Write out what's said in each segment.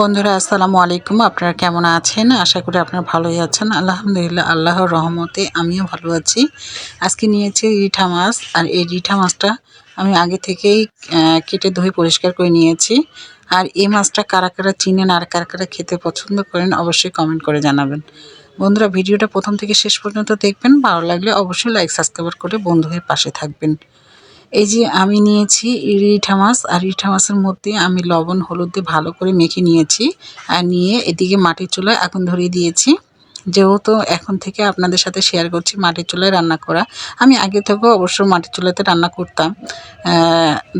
বন্ধুরা আসসালামু আলাইকুম। আপনারা কেমন আছেন? আশা করি আপনারা ভালোই আছেন। আলহামদুলিল্লাহ, আল্লাহর রহমতে আমিও ভালো আছি। আজকে নিয়েছি রিঠা মাছ, আর এই রিঠা মাছটা আমি আগে থেকেই কেটে ধুয়ে পরিষ্কার করে নিয়েছি। আর এই মাছটা কারা কারা চিনেন আর কারা কারা খেতে পছন্দ করেন অবশ্যই কমেন্ট করে জানাবেন। বন্ধুরা, ভিডিওটা প্রথম থেকে শেষ পর্যন্ত দেখবেন। ভালো লাগলে অবশ্যই লাইক সাবস্ক্রাইব করে বন্ধু হয়ে পাশে থাকবেন। এই যে আমি নিয়েছি রিঠা মাছ, আর রিঠা মাছের মধ্যে আমি লবণ হলুদ দিয়ে ভালো করে মেখে নিয়েছি। আর নিয়ে এদিকে মাটির চুলায় আগুন ধরিয়ে দিয়েছি। যেহেতু এখন থেকে আপনাদের সাথে শেয়ার করছি মাটির চুলায় রান্না করা, আমি আগে থেকেও অবশ্য মাটির চুলাতে রান্না করতাম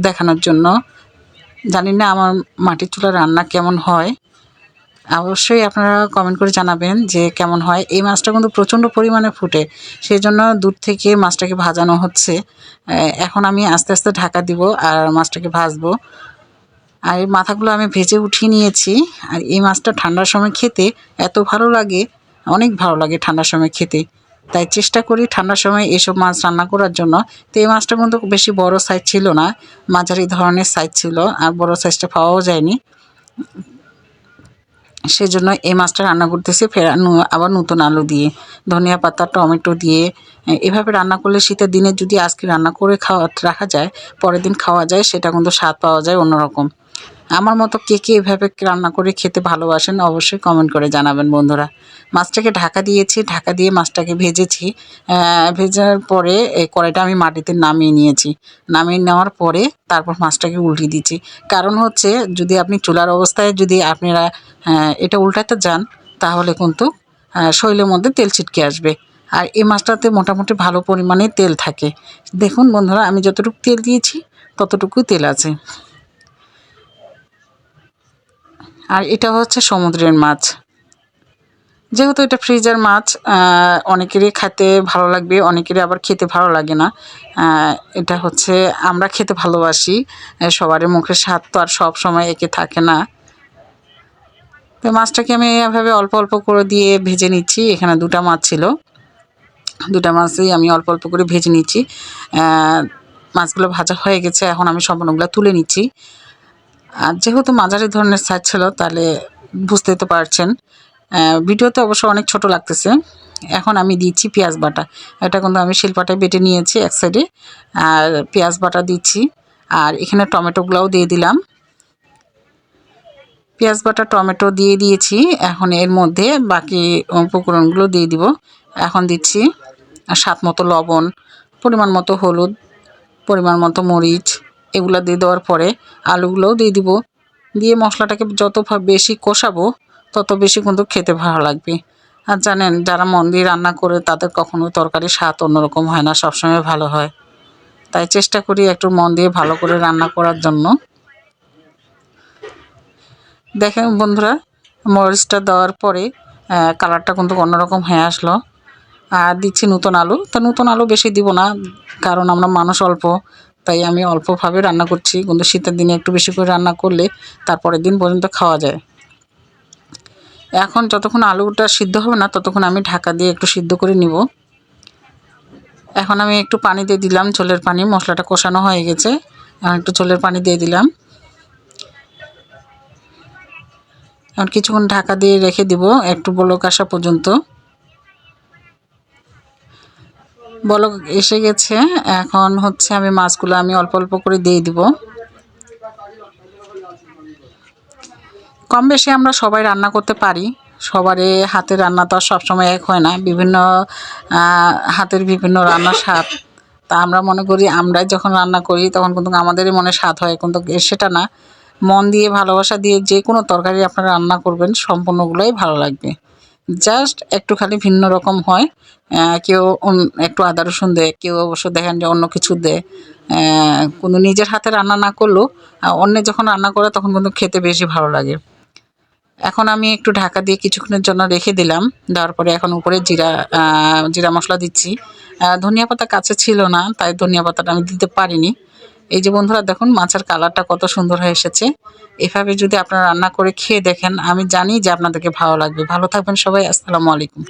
দেখানোর জন্য। জানি না আমার মাটির চুলার রান্না কেমন হয়, অবশ্যই আপনারা কমেন্ট করে জানাবেন যে কেমন হয়। এই মাছটা কিন্তু প্রচণ্ড পরিমাণে ফুটে, সেই জন্য দূর থেকে মাছটাকে ভাজানো হচ্ছে। এখন আমি আস্তে আস্তে ঢাকা দিব আর মাছটাকে ভাজবো। আর এই মাথাগুলো আমি ভেজে উঠিয়ে নিয়েছি। আর এই মাছটা ঠান্ডার সময় খেতে এত ভালো লাগে, অনেক ভালো লাগে ঠান্ডার সময় খেতে। তাই চেষ্টা করি ঠান্ডার সময় এসব মাছ রান্না করার জন্য। তো এই মাছটা কিন্তু বেশি বড় সাইজ ছিল না, মাঝারি ধরনের সাইজ ছিল, আর বড় সাইজটা পাওয়াও যায়নি। সেজন্য এই মাছটা রান্না করতেছি আবার নতুন আলু দিয়ে, ধনিয়া পাতা, টমেটো দিয়ে। এভাবে রান্না করলে শীতের দিনে যদি আজকে রান্না করে রাখা যায়, পরের দিন খাওয়া যায়, সেটা কিন্তু স্বাদ পাওয়া যায় অন্যরকম। আমার মতো কে কে এভাবে রান্না করে খেতে ভালোবাসেন অবশ্যই কমেন্ট করে জানাবেন বন্ধুরা। মাছটাকে ঢাকা দিয়েছি, ঢাকা দিয়ে মাছটাকে ভেজেছি। ভেজার পরে এই কড়াইটা আমি মাটিতে নামিয়ে নিয়েছি। নামিয়ে নেওয়ার পরে তারপর মাছটাকে উল্টিয়ে দিচ্ছি। কারণ হচ্ছে, যদি আপনি চুলার অবস্থায় যদি আপনারা এটা উল্টাতে যান, তাহলে কিন্তু শরীরের মধ্যে তেল ছিটকে আসবে। আর এই মাছটাতে মোটামুটি ভালো পরিমাণে তেল থাকে। দেখুন বন্ধুরা, আমি যতটুকু তেল দিয়েছি ততটুকু তেল আছে। আর এটা হচ্ছে সমুদ্রের মাছ। যেহেতু এটা ফ্রিজের মাছ, অনেকেরই খেতে ভালো লাগবে, অনেকেরই আবার খেতে ভালো লাগে না। এটা হচ্ছে আমরা খেতে ভালোবাসি, সবারই মুখের স্বাদ তো আর সব সময় একে থাকে না। তো মাছটাকে আমি এভাবে অল্প অল্প করে দিয়ে ভেজে নিচ্ছি। এখানে দুটা মাছ ছিল, দুটা মাছই আমি অল্প অল্প করে ভেজে নিচ্ছি। মাছগুলো ভাজা হয়ে গেছে, এখন আমি সম্পূর্ণগুলো তুলে নিচ্ছি। আর যেহেতু মাঝারি ধরনের সাইজ ছিল, তাহলে বুঝতেই তো পারছেন। ভিডিওতে অবশ্য অনেক ছোট লাগতেছে। এখন আমি দিচ্ছি পেঁয়াজ বাটা। এটা কিন্তু আমি শিলপাটায় বেটে নিয়েছি এক সাইডে, আর পেঁয়াজ বাটা দিচ্ছি। আর এখানে টমেটোগুলোও দিয়ে দিলাম। পেঁয়াজ বাটা টমেটো দিয়ে দিয়েছি। এখন এর মধ্যে বাকি উপকরণগুলো দিয়ে দিব। এখন দিচ্ছি স্বাদ মতো লবণ, পরিমাণ মতো হলুদ, পরিমাণ মতো মরিচ। এগুলো দিয়ে দেওয়ার পরে আলুগুলোও দিয়ে দিব। দিয়ে মশলাটাকে যত বেশি কষাবো তত বেশি কিন্তু খেতে ভালো লাগবে। আর জানেন, যারা মন দিয়ে রান্না করে তাদের কখনো তরকারির স্বাদ অন্যরকম হয় না, সবসময় ভালো হয়। তাই চেষ্টা করি একটু মন দিয়ে ভালো করে রান্না করার জন্য। দেখেন বন্ধুরা, মরিচটা দেওয়ার পরে কালারটা কিন্তু অন্যরকম হয়ে আসলো। আর দিচ্ছি নতুন আলু। তো নতুন আলু বেশি দিব না, কারণ আমরা মানুষ অল্প, তাই আমি অল্পভাবে রান্না করছি। কিন্তু শীতের দিনে একটু বেশি করে রান্না করলে তারপরের দিন পর্যন্ত খাওয়া যায়। এখন যতক্ষণ আলুটা সিদ্ধ হবে না, ততক্ষণ আমি ঢাকা দিয়ে একটু সিদ্ধ করে নিব। এখন আমি একটু পানি দিয়ে দিলাম, ঝোলের পানি। মশলাটা কষানো হয়ে গেছে, এখন একটু ঝোলের পানি দিয়ে দিলাম। এখন কিছুক্ষণ ঢাকা দিয়ে রেখে দিব একটু বলক আসা পর্যন্ত। বলক এসে গেছে, এখন হচ্ছে আমি মাছগুলো আমি অল্প অল্প করে দিয়ে দিব। কম বেশি আমরা সবাই রান্না করতে পারি, সবারই হাতের রান্না তো আর সবসময় এক হয় না। বিভিন্ন হাতের বিভিন্ন রান্নার স্বাদ। তা আমরা মনে করি আমরাই যখন রান্না করি তখন কিন্তু আমাদেরই মনে স্বাদ হয়, কিন্তু সেটা না। মন দিয়ে ভালোবাসা দিয়ে যে কোনো তরকারি আপনারা রান্না করবেন, সম্পূর্ণগুলোই ভালো লাগবে। জাস্ট একটু খালি ভিন্ন রকম হয়। কেউ একটু আদা রসুন দেয়, কেউ অবশ্য দেখেন যে অন্য কিছু দেয়। কোনো নিজের হাতে রান্না না করলেও অন্যে যখন রান্না করে তখন কিন্তু খেতে বেশি ভালো লাগে। এখন আমি একটু ঢাকা দিয়ে কিছুক্ষণের জন্য রেখে দিলাম। দেওয়ার পরে এখন উপরে জিরা মশলা দিচ্ছি। ধনিয়া পাতা কাছে ছিল না, তাই ধনিয়া পাতাটা আমি দিতে পারিনি। এই যে বন্ধুরা দেখুন, মাছের কালারটা কত সুন্দর হয়ে এসেছে। এভাবে যদি আপনারা রান্না করে খেয়ে দেখেন, আমি জানি যে আপনাদেরকে ভালো লাগবে। ভালো থাকবেন সবাই। আসসালামু আলাইকুম।